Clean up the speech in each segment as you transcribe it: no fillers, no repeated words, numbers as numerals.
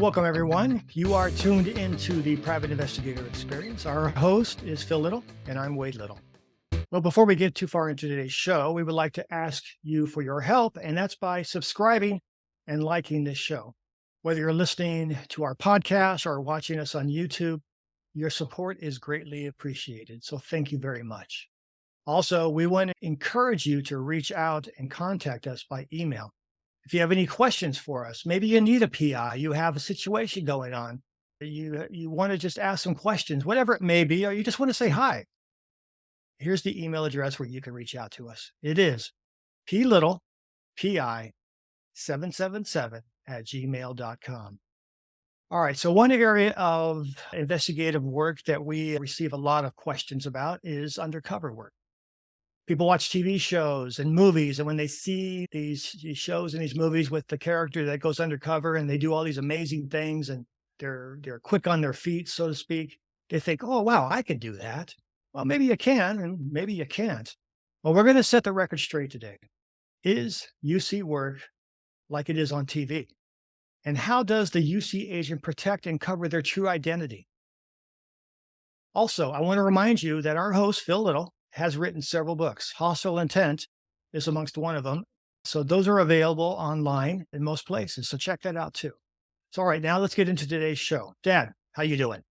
welcome everyone. You are tuned into the Private Investigator Experience. Our host is Phil Little, and I'm Wade Little. Well, before we get too far into today's show, we would like to ask you for your help, and that's by subscribing and liking this show. Whether you're listening to our podcast or watching us on YouTube, your support is greatly appreciated. So thank you very much. Also, we want to encourage you to reach out and contact us by email. If you have any questions for us, maybe you need a PI, you have a situation going on, you want to just ask some questions, whatever it may be, or you just want to say hi. Here's the email address where you can reach out to us. It is plittlepi777@gmail.com. All right. So one area of investigative work that we receive a lot of questions about is undercover work. People watch TV shows and movies, and when they see these shows and these movies with the character that goes undercover and they do all these amazing things and they're quick on their feet, so to speak, they think, "Oh, wow, I can do that." Well, maybe you can, and maybe you can't. Well, we're going to set the record straight today. Is UC work like it is on TV? And how does the UC agent protect and cover their true identity? Also, I want to remind you that our host, Phil Little, has written several books. Hostile Intent is amongst one of them. So those are available online in most places. So check that out too. So all right, now let's get into today's show. Dad, how you doing?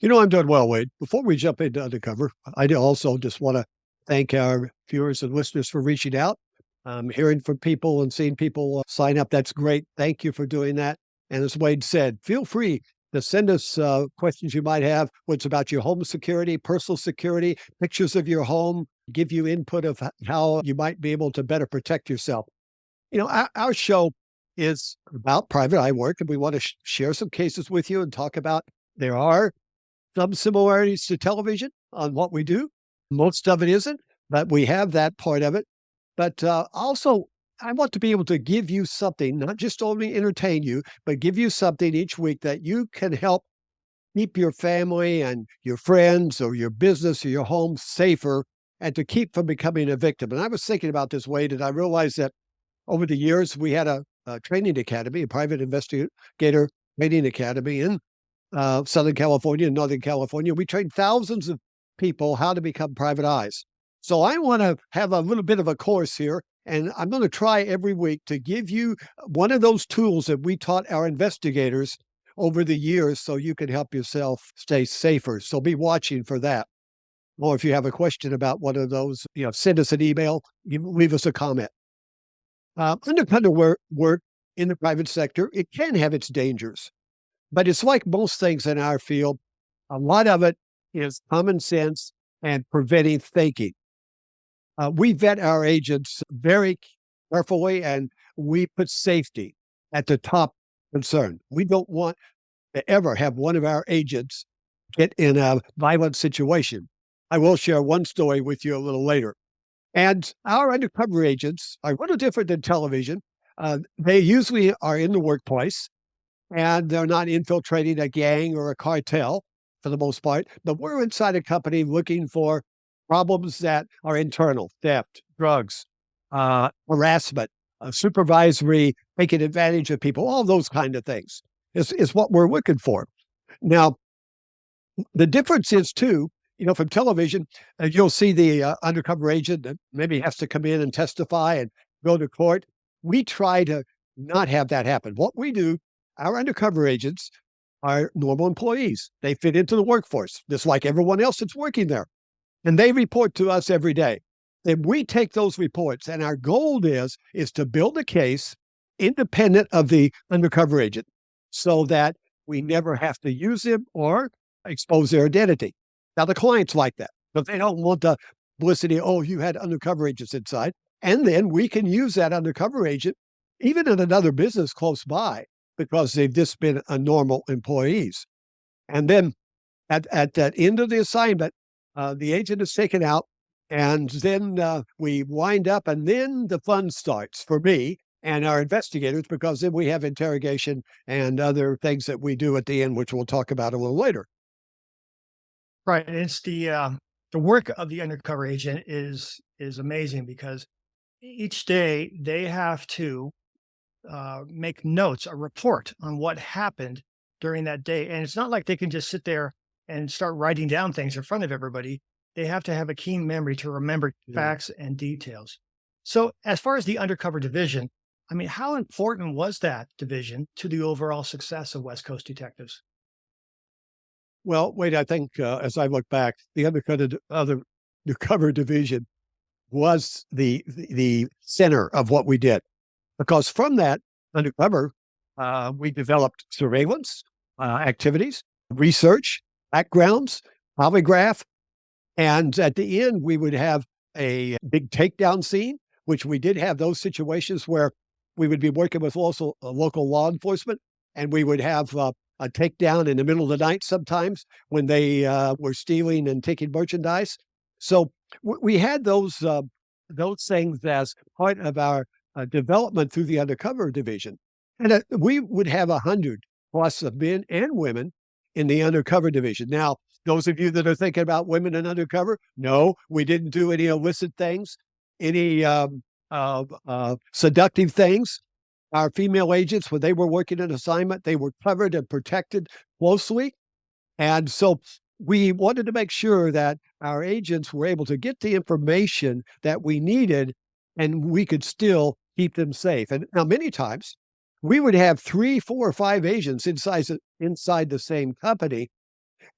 I'm doing well, Wade. Before we jump into Undercover, I do also just want to thank our viewers and listeners for reaching out. Hearing from people and seeing people sign up, that's great. Thank you for doing that. And as Wade said, feel free to send us questions you might have, what's about your home security, personal security, pictures of your home, give you input of how you might be able to better protect yourself. Our show is about private eye work, and we want to share some cases with you and talk about there are some similarities to television on what we do. Most of it isn't, but we have that part of it. But also, I want to be able to give you something, not just only entertain you, but give you something each week that you can help keep your family and your friends or your business or your home safer and to keep from becoming a victim. And I was thinking about this, Wade, and I realized that over the years, we had a training academy, a private investigator training academy in Southern California and Northern California. We trained thousands of people how to become private eyes. So I want to have a little bit of a course here, and I'm going to try every week to give you one of those tools that we taught our investigators over the years so you can help yourself stay safer. So be watching for that. Or if you have a question about one of those, send us an email, leave us a comment. Undercover work in the private sector, it can have its dangers. But it's like most things in our field, a lot of it is common sense and preventing thinking. We vet our agents very carefully, and we put safety at the top concern. We don't want to ever have one of our agents get in a violent situation. I will share one story with you a little later. And our undercover agents are a little different than television. They usually are in the workplace, and they're not infiltrating a gang or a cartel for the most part, but we're inside a company looking for problems that are internal: theft, drugs, harassment, supervisory, taking advantage of people, all those kind of things is what we're looking for. Now, the difference is too, from television, you'll see the undercover agent that maybe has to come in and testify and go to court. We try to not have that happen. What we do, our undercover agents are normal employees. They fit into the workforce, just like everyone else that's working there. And they report to us every day. And we take those reports, and our goal is to build a case independent of the undercover agent so that we never have to use them or expose their identity. Now, the clients like that, but they don't want the publicity, "Oh, you had undercover agents inside." And then we can use that undercover agent even in another business close by because they've just been a normal employees. And then at that end of the assignment, the agent is taken out, and then we wind up, and then the fun starts for me and our investigators, because then we have interrogation and other things that we do at the end, which we'll talk about a little later. Right. And it's the work of the undercover agent is amazing because each day they have to make notes, a report on what happened during that day. And it's not like they can just sit there and start writing down things in front of everybody. They have to have a keen memory to remember Yeah. facts and details. So, as far as the undercover division, I mean, how important was that division to the overall success of West Coast detectives? Well, wait, I think as I look back, the undercover division was the center of what we did because from that undercover, we developed surveillance activities, research, backgrounds, polygraph, and at the end, we would have a big takedown scene, which we did have those situations where we would be working with local law enforcement, and we would have a takedown in the middle of the night sometimes when they were stealing and taking merchandise. So we had those things as part of our development through the undercover division, and we would have 100 plus of men and women in the undercover division. Now, those of you that are thinking about women in undercover, no, we didn't do any illicit things, any seductive things. Our female agents, when they were working an assignment, they were covered and protected closely. And so we wanted to make sure that our agents were able to get the information that we needed and we could still keep them safe. And now, many times, we would have three, four, or five agents inside the same company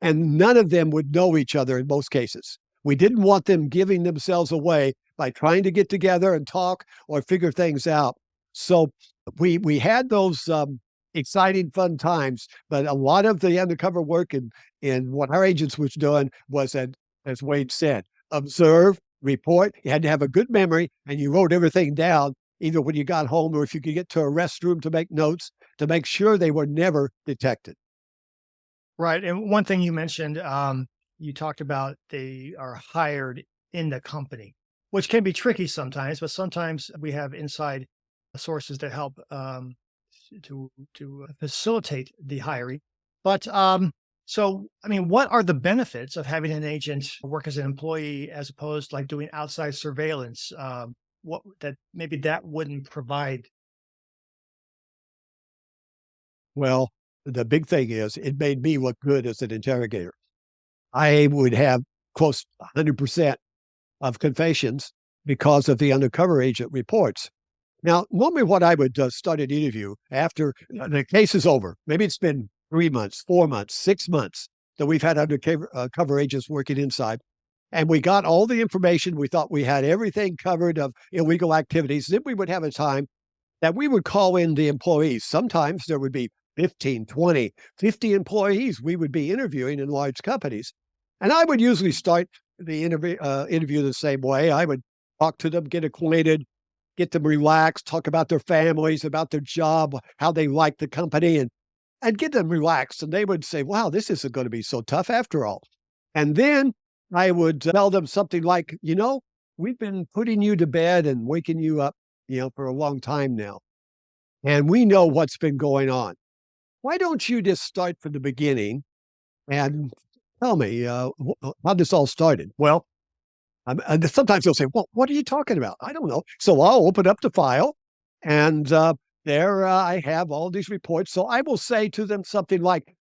and none of them would know each other in most cases. We didn't want them giving themselves away by trying to get together and talk or figure things out. So we had those exciting, fun times, but a lot of the undercover work and what our agents was doing was, as Wade said, observe, report. You had to have a good memory, and you wrote everything down, either when you got home or if you could get to a restroom to make notes to make sure they were never detected. Right. And one thing you mentioned, you talked about they are hired in the company, which can be tricky sometimes, but sometimes we have inside sources that help to facilitate the hiring. But so, I mean, what are the benefits of having an agent work as an employee as opposed like doing outside surveillance? What that maybe that wouldn't provide. Well, the big thing is it made me look good as an interrogator. I would have close to 100% of confessions because of the undercover agent reports. Now, normally what I would start an interview after the case is over, maybe it's been 3 months, 4 months, 6 months that we've had undercover cover agents working inside. And we got all the information. We thought we had everything covered of illegal activities. Then we would have a time that we would call in the employees. Sometimes there would be 15, 20, 50 employees we would be interviewing in large companies. And I would usually start the interview the same way. I would talk to them, get acquainted, get them relaxed, talk about their families, about their job, how they like the company, and get them relaxed. And they would say, wow, this isn't going to be so tough after all. And then I would tell them something like, we've been putting you to bed and waking you up, for a long time now. And we know what's been going on. Why don't you just start from the beginning and tell me how this all started? Well, and sometimes they'll say, well, what are you talking about? I don't know. So I'll open up the file and there I have all these reports. So I will say to them something like,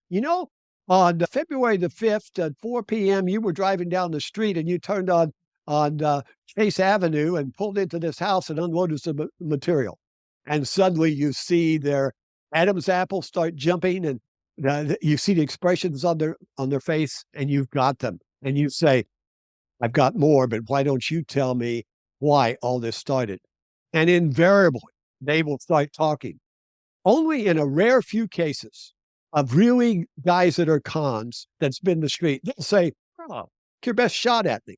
on February the 5th at 4 p.m., you were driving down the street and you turned on Chase Avenue and pulled into this house and unloaded some material. And suddenly you see their Adam's apple start jumping and you see the expressions on their face and you've got them. And you say, I've got more, but why don't you tell me why all this started? And invariably, they will start talking. Only in a rare few cases of really guys that are cons that's been the street, they'll say, oh, your best shot at me.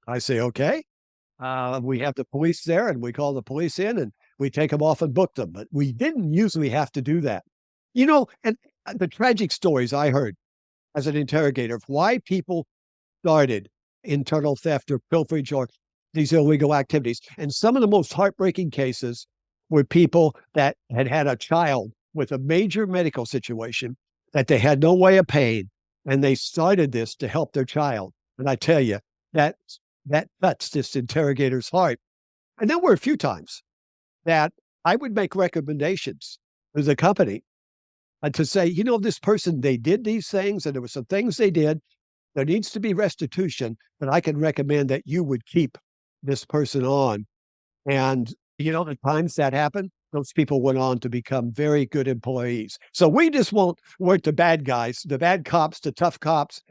I say, okay. We have the police there and we call the police in and we take them off and book them. But we didn't usually have to do that. And the tragic stories I heard as an interrogator of why people started internal theft or pilferage or these illegal activities. And some of the most heartbreaking cases were people that had had a child with a major medical situation that they had no way of paying. And they started this to help their child. And I tell you, that that cuts this interrogator's heart. And there were a few times that I would make recommendations to the company to say, this person, they did these things and there were some things they did. There needs to be restitution, but I can recommend that you would keep this person on. And, the times that happened, those people went on to become very good employees. So we just won't work the bad guys, the bad cops, the tough cops,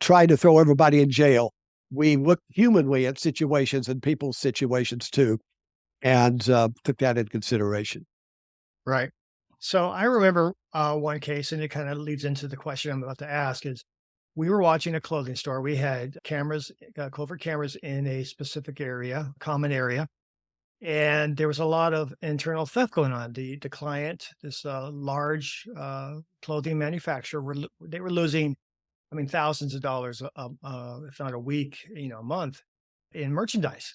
try to throw everybody in jail. We look humanly at situations and people's situations too, and took that in consideration. Right. So I remember one case, and it kind of leads into the question I'm about to ask is we were watching a clothing store. We had cameras, covert cameras in a specific area, common area, and there was a lot of internal theft going on. The client, this large clothing manufacturer, they were losing, I mean, thousands of dollars, if not a week, a month in merchandise.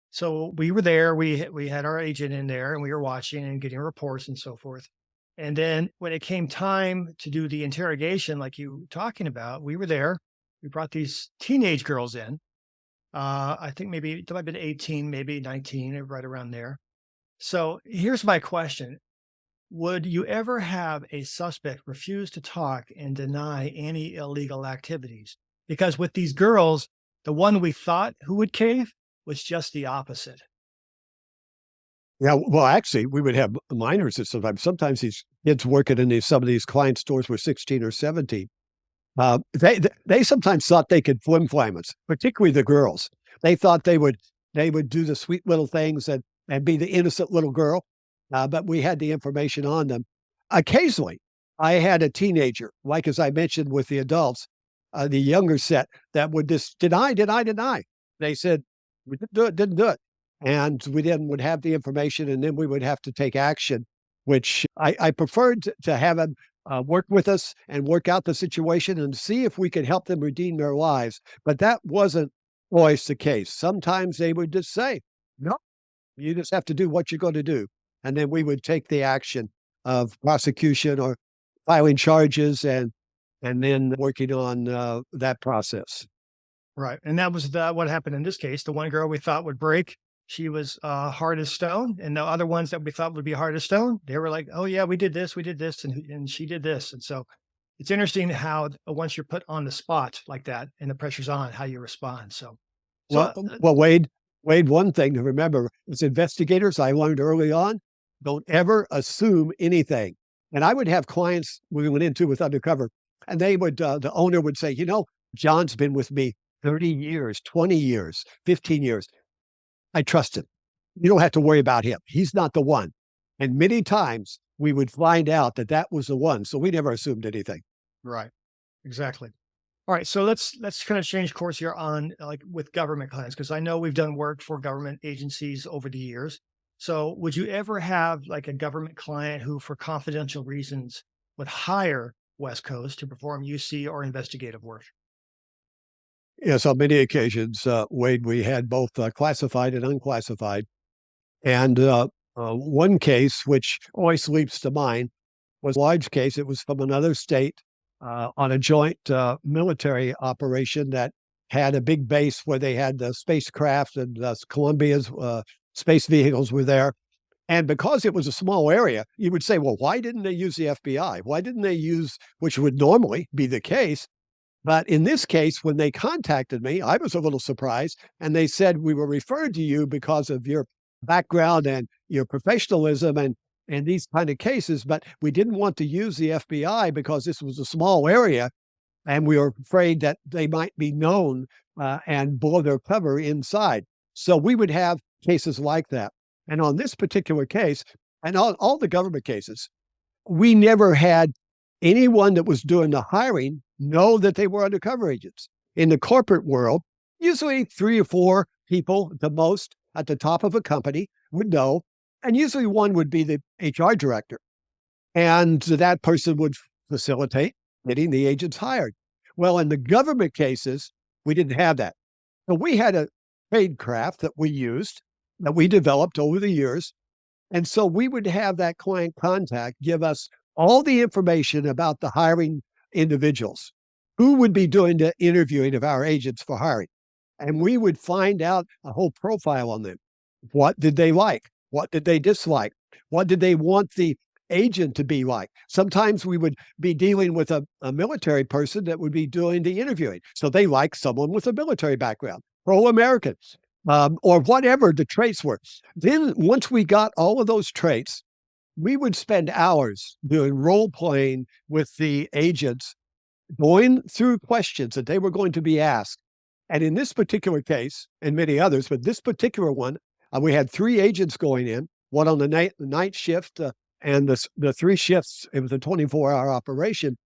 So we were there. We had our agent in there, and we were watching and getting reports and so forth. And then when it came time to do the interrogation, like you were talking about, we were there. We brought these teenage girls in. I think maybe they might have been 18, maybe 19, right around there. So here's my question. Would you ever have a suspect refuse to talk and deny any illegal activities? Because with these girls, the one we thought who would cave was just the opposite. Yeah, well, actually, we would have minors at sometimes these kids working in some of these client stores were 16 or 17. They sometimes thought they could flim us, particularly the girls. They thought they would do the sweet little things and be the innocent little girl, but we had the information on them. Occasionally, I had a teenager, like as I mentioned with the adults, the younger set that would just deny, deny, deny. They said we didn't do it, didn't do it, and we then would have the information, and then we would have to take action. Which I preferred to have them work with us and work out the situation and see if we could help them redeem their lives. But that wasn't always the case. Sometimes they would just say, no, you just have to do what you're going to do. And then we would take the action of prosecution or filing charges and then working on that process. Right, and that was what happened in this case. The one girl we thought would break, she was, hard as stone, and the other ones that we thought would be hard as stone, they were like, "Oh, yeah, we did this, and she did this," and so it's interesting how once you're put on the spot like that and the pressure's on, how you respond, so so, Well, Wade, one thing to remember as investigators, I learned early on, don't ever assume anything. And I would have clients we went into with undercover, and the owner would say, John's been with me 30 years, 20 years, 15 years. I trust him. You don't have to worry about him. He's not the one. And many times we would find out that that was the one. So we never assumed anything. right, exactly. Alright, so let's kinda change course here on, like, with government clients, because I know we've done work for government agencies over the years. So, would you ever have, like, a government client who, for confidential reasons, would hire West Coast to perform UC or investigative work? Yes, on many occasions, Wade, we had both classified and unclassified. And one case, which always leaps to mind, was a large case. It was from another state on a joint military operation that had a big base where they had the spacecraft and Columbia's space vehicles were there. And because it was a small area, you would say, well, why didn't they use the FBI? Why didn't they use, which would normally be the case? But in this case, when they contacted me, I was a little surprised. And they said, we were referred to you because of your background and your professionalism and these kind of cases. But we didn't want to use the FBI because this was a small area. And we were afraid that they might be known and blow their cover inside. So we would have cases like that. And on this particular case, and all the government cases, we never had anyone that was doing the hiring know that they were undercover agents. In the corporate world, usually 3 or 4 people, the most, at the top of a company would know, and usually one would be the HR director. And that person would facilitate getting the agents hired. Well, in the government cases, we didn't have that. So we had a tradecraft that we used, that we developed over the years, and so we would have that client contact give us all the information about the hiring individuals, who would be doing the interviewing of our agents for hiring. And we would find out a whole profile on them. What did they like? What did they dislike? What did they want the agent to be like? Sometimes we would be dealing with a military person that would be doing the interviewing. So they like someone with a military background, pro American, or whatever the traits were. Then, once we got all of those traits, we would spend hours doing role playing with the agents, going through questions that they were going to be asked. And in this particular case, and many others, but this particular one, we had three agents going in, one on the night shift, and the three shifts. It was a 24-hour operation.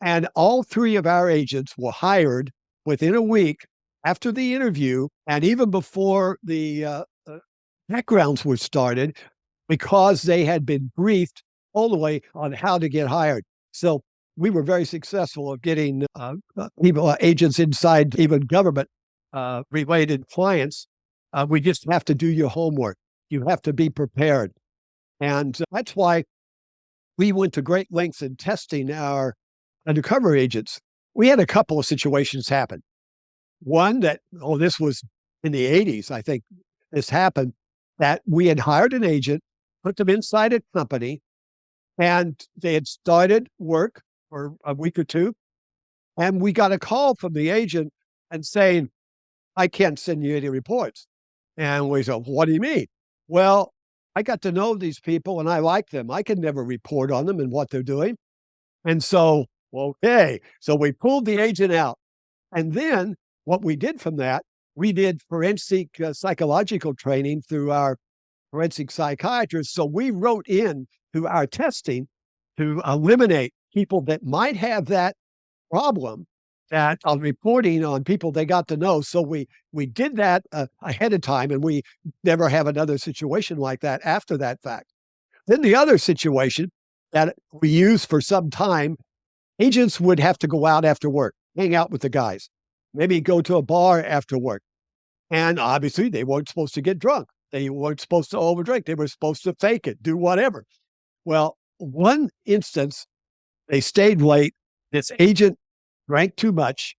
And all three of our agents were hired within a week after the interview and even before the backgrounds were started, because they had been briefed all the way on how to get hired. So we were very successful of getting people, agents inside even government related clients. We just have to do your homework. You have to be prepared. And that's why we went to great lengths in testing our undercover agents. We had a couple of situations happen. One that, oh, this was in the 80s, I think this happened, that we had hired an agent, put them inside a company, and they had started work for a week or two. And we got a call from the agent and saying, I can't send you any reports. And we said, what do you mean? Well, I got to know these people and I like them. I can never report on them and what they're doing. And so, okay. So we pulled the agent out. And then what we did from that, we did forensic psychological training through our forensic psychiatrist. So we wrote in to our testing to eliminate people that might have that problem, that on reporting on people they got to know. So we did that ahead of time, and we never have another situation like that after that fact. Then the other situation that we used for some time, agents would have to go out after work, hang out with the guys, maybe go to a bar after work. And obviously, they weren't supposed to get drunk. They weren't supposed to overdrink. They were supposed to fake it, do whatever. Well, one instance, they stayed late. This agent drank too much,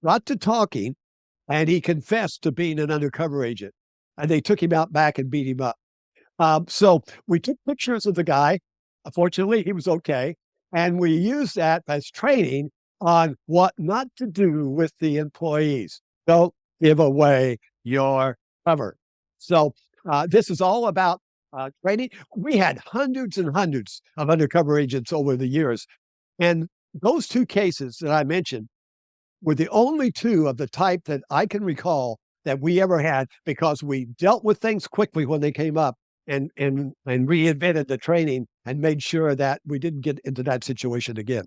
got to talking, and he confessed to being an undercover agent. And they took him out back and beat him up. So we took pictures of the guy. Fortunately, he was okay. And we used that as training on what not to do with the employees. Don't give away your cover. So this is all about training. We had hundreds and hundreds of undercover agents over the years. And those two cases that I mentioned were the only two of the type that I can recall that we ever had, because we dealt with things quickly when they came up and reinvented the training and made sure that we didn't get into that situation again.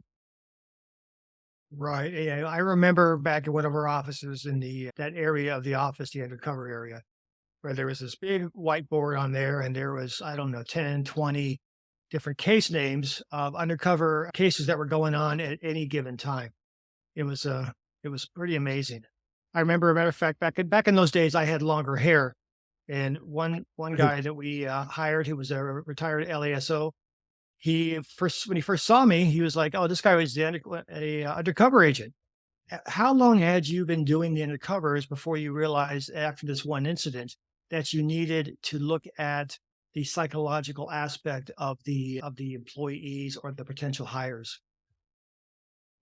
Right. Yeah, I remember back at one of our offices in that area of the office, the undercover area, where there was this big whiteboard on there, and there was, I don't know, 10, 20 different case names of undercover cases that were going on at any given time. It was pretty amazing. I remember, a matter of fact, back in those days, I had longer hair, and one guy that we hired, who was a retired LASO, when he first saw me, he was like, "Oh, this guy was a undercover agent." How long had you been doing the undercovers before you realized, after this one incident, that you needed to look at the psychological aspect of the employees or the potential hires?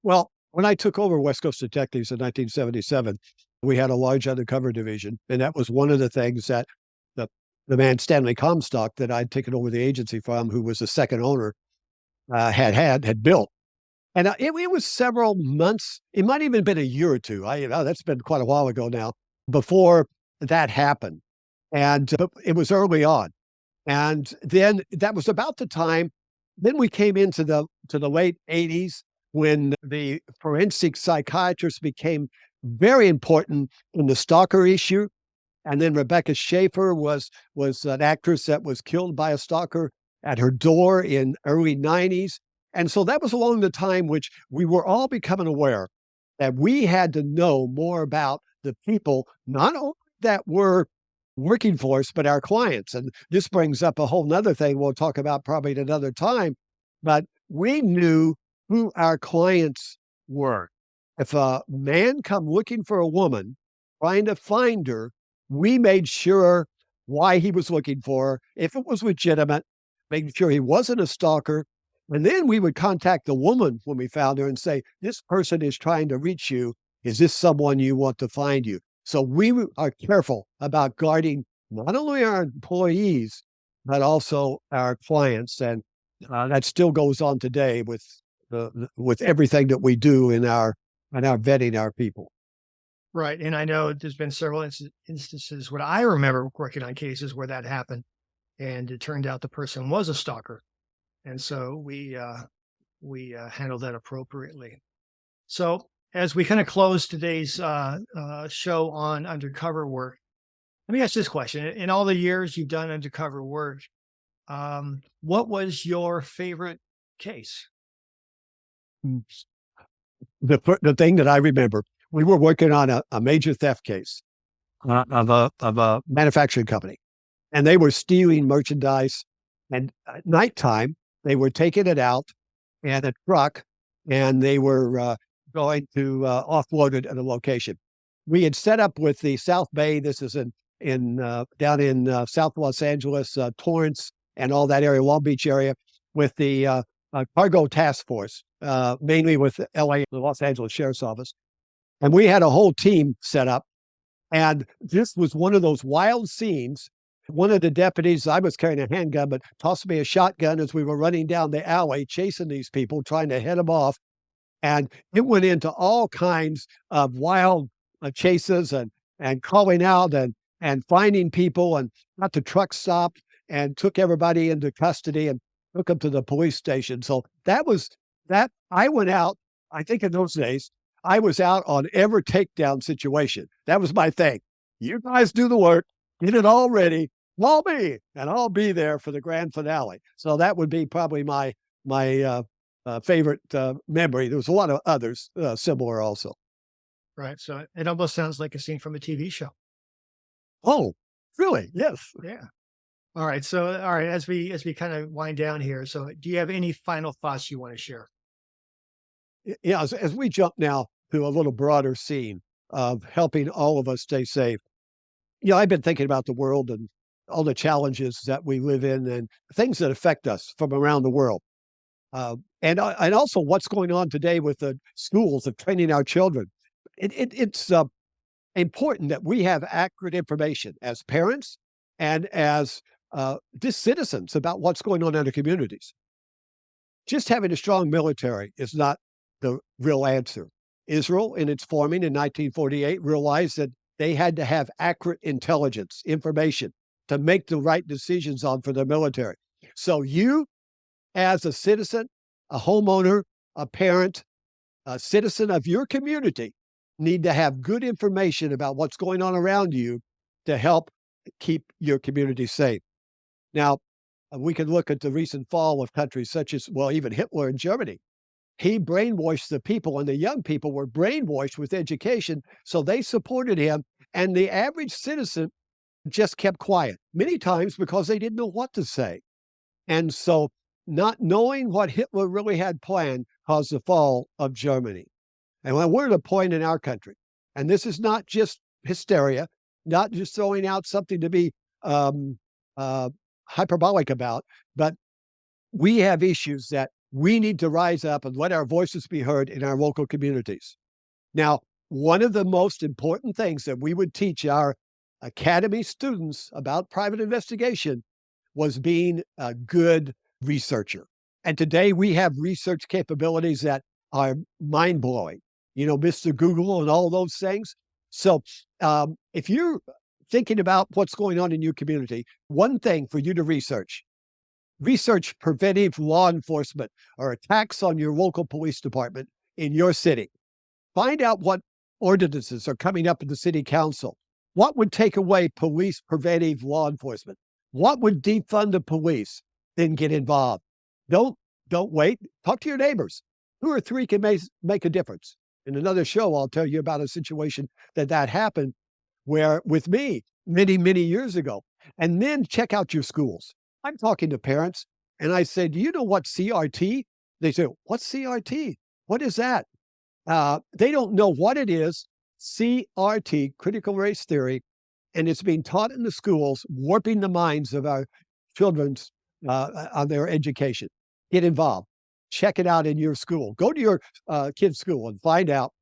Well, when I took over West Coast Detectives in 1977, we had a large undercover division. And that was one of the things that the, the man, Stanley Comstock, that I'd taken over the agency from, who was the second owner, had built. And it was several months. It might even been a year or two. That's been quite a while ago now, before that happened. And it was early on. And then that was about the time. Then we came into the late 80s, when the forensic psychiatrist became very important in the stalker issue. And then Rebecca Schaefer was an actress that was killed by a stalker at her door in early 90s. And so that was along the time which we were all becoming aware that we had to know more about the people, not only that were working for us, but our clients. And this brings up a whole nother thing we'll talk about probably at another time. But we knew who our clients were. If a man come looking for a woman, trying to find her, we made sure why he was looking for her, if it was legitimate, making sure he wasn't a stalker. And then we would contact the woman when we found her and say, this person is trying to reach you. Is this someone you want to find you? So we are careful about guarding not only our employees, but also our clients. And that still goes on today with everything that we do in our vetting our people. Right. And I know there's been several instances when I remember working on cases where that happened, and it turned out the person was a stalker. And so we handled that appropriately. So as we kind of close today's show on undercover work, let me ask this question: in all the years you've done undercover work, what was your favorite case? Mm. The thing that I remember, we were working on a major theft case of a manufacturing company, and they were stealing merchandise. And at nighttime, they were taking it out in a truck, and they were going to offload it at a location. We had set up with the South Bay. This is in down in South Los Angeles, Torrance, and all that area, Long Beach area, with the cargo task force, mainly with LA, the Los Angeles Sheriff's Office. And we had a whole team set up. And this was one of those wild scenes. One of the deputies, I was carrying a handgun, but tossed me a shotgun as we were running down the alley, chasing these people, trying to head them off. And it went into all kinds of wild chases and calling out and finding people, and got the truck stopped and took everybody into custody and took them to the police station. So that was that. I went out, I think in those days, I was out on every takedown situation. That was my thing. You guys do the work, get it all ready, call me, and I'll be there for the grand finale. So that would be probably my favorite memory. There was a lot of others similar also. Right. So it almost sounds like a scene from a TV show. Oh, really? Yes. Yeah. All right. So all right, as we kind of wind down here, so do you have any final thoughts you want to share? Yeah. As we jump now to a little broader scene of helping all of us stay safe, I've been thinking about the world and all the challenges that we live in and things that affect us from around the world. And also what's going on today with the schools of training our children. It's important that we have accurate information as parents and as just citizens about what's going on in our communities. Just having a strong military is not the real answer. Israel, in its forming in 1948, realized that they had to have accurate intelligence, information to make the right decisions on for their military. So you, as a citizen, a homeowner, a parent, a citizen of your community, need to have good information about what's going on around you to help keep your community safe. Now, we can look at the recent fall of countries such as, well, even Hitler in Germany. He brainwashed the people, and the young people were brainwashed with education, so they supported him. And the average citizen just kept quiet, many times because they didn't know what to say. And so, not knowing what Hitler really had planned caused the fall of Germany. And when we're at a point in our country, and this is not just hysteria, not just throwing out something to be um, uh, hyperbolic about, but we have issues that we need to rise up and let our voices be heard in our local communities. Now, one of the most important things that we would teach our academy students about private investigation was being a good researcher. And today we have research capabilities that are mind blowing, Mr. Google and all those things. So if you're thinking about what's going on in your community, one thing for you to research preventive law enforcement or attacks on your local police department in your city. Find out what ordinances are coming up in the city council. What would take away police preventive law enforcement? What would defund the police? Then get involved. Don't don't wait. Talk to your neighbors. 2 or 3 can make a difference. In another show, I'll tell you about a situation that happened where with me many years ago. And then check out your schools. I'm talking to parents, and I said, "Do you know what CRT?" They say, "What's CRT? What is that?" They don't know what it is. CRT, critical race theory, and it's being taught in the schools, warping the minds of our children's on their education. Get involved. Check it out in your school. Go to your kid's school and find out,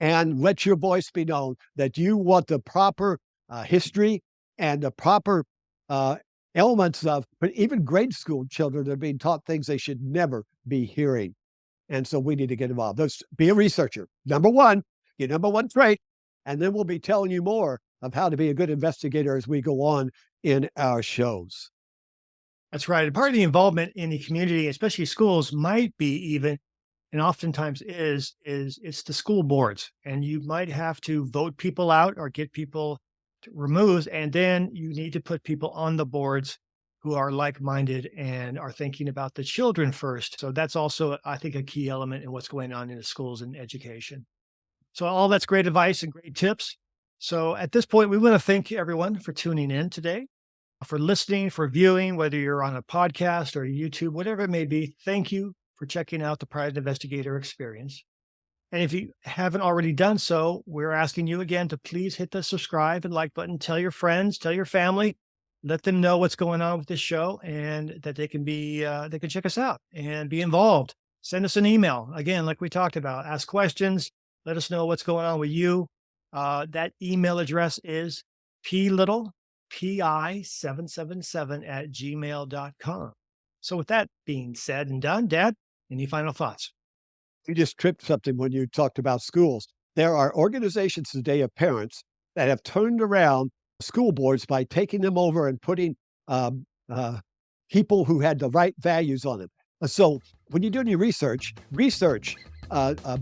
and let your voice be known that you want the proper history and the proper uh, elements of, but even grade school children are being taught things they should never be hearing. And so we need to get involved. Be a researcher. Number one, your number one trait. And then we'll be telling you more of how to be a good investigator as we go on in our shows. That's right. And part of the involvement in the community, especially schools, might be even, and oftentimes is it's the school boards. And you might have to vote people out or get people removed. And then you need to put people on the boards who are like-minded and are thinking about the children first. So that's also, I think, a key element in what's going on in the schools and education. So all that's great advice and great tips. So at this point, we want to thank everyone for tuning in today, for listening, for viewing, whether you're on a podcast or YouTube, whatever it may be. Thank you for checking out the Private Investigator experience. And if you haven't already done so, we're asking you again to please hit the subscribe and like button. Tell your friends, tell your family, let them know what's going on with this show and that they can they can check us out and be involved. Send us an email. Again, like we talked about, ask questions. Let us know what's going on with you. That email address is pi777 at gmail.com. So with that being said and done, Dad, any final thoughts? You just tripped something when you talked about schools. There are organizations today of parents that have turned around school boards by taking them over and putting um, people who had the right values on them. So when you're doing your research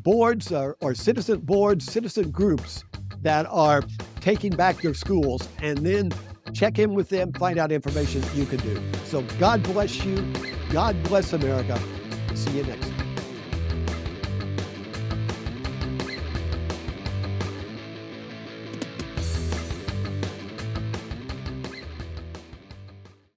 boards or citizen boards, citizen groups that are taking back their schools, and then check in with them, find out information you can do. So God bless you. God bless America. See you next time.